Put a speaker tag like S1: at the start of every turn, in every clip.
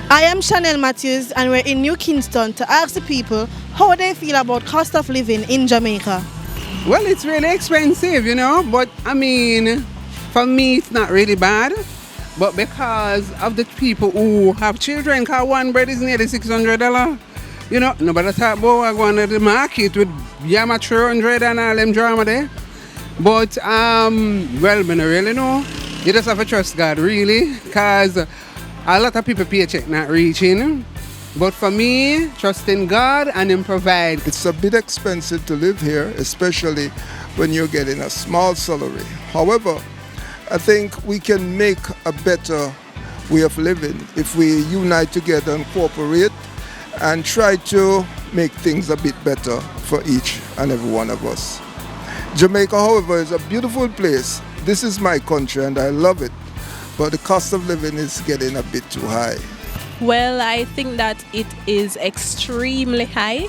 S1: I am Chanel Matthews and we're in New Kingston to ask the people how they feel about cost of living in Jamaica.
S2: Well, it's really expensive, but I mean, for me it's not really bad. But because of the people who have children, because one bread is nearly $600. Nobody talk about I go to the market with yama 300 and all them drama there. But, well, I don't really know. You just have to trust God, really, because a lot of people paycheck not reaching. But for me, trusting God and Him provide.
S3: It's a bit expensive to live here, especially when you're getting a small salary. However, I think we can make a better way of living if we unite together and cooperate and try to make things a bit better for each and every one of us. Jamaica, however, is a beautiful place. This is my country and I love it, but the cost of living is getting a bit too high.
S4: Well, I think that it is extremely high.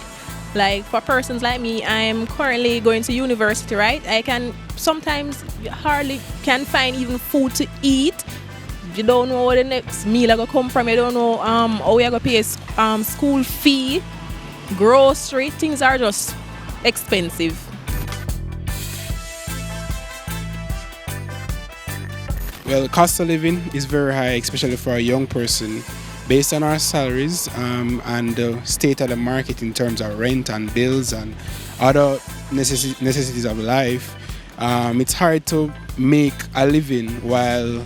S4: Like for persons like me, I'm currently going to university, right? I can sometimes hardly can find even food to eat. You don't know where the next meal is going to come from. You don't know how we are going to pay school fee, grocery. Things are just expensive.
S5: Well, the cost of living is very high, especially for a young person. Based on our salaries and the state of the market in terms of rent and bills and other necessities of life, it's hard to make a living while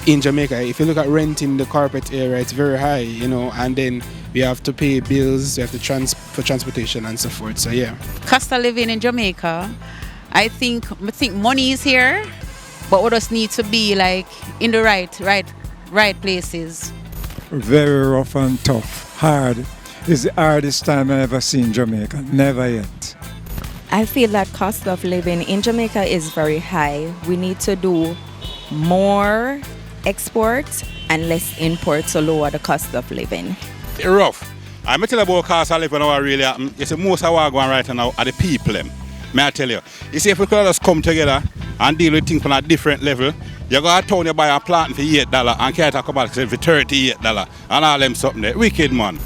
S5: in Jamaica. If you look at rent in the corporate area, it's very high, and then we have to pay bills, we have to for transportation and so forth. So yeah.
S6: Cost of living in Jamaica, I think money is here, but we just need to be like in the right places.
S7: Very rough and tough, hard. It's the hardest time I've ever seen Jamaica, never yet.
S8: I feel that cost of living in Jamaica is very high. We need to do more exports and less imports to lower the cost of living.
S9: It's rough. I'm tell you about cost of living now really happen. It's the most I want going right now are the people them. May I tell you? You see, if we could just come together and deal with things on a different level, you go to town, you buy a plant for $8 and can't talk about it for $38 and all them something there. Wicked man.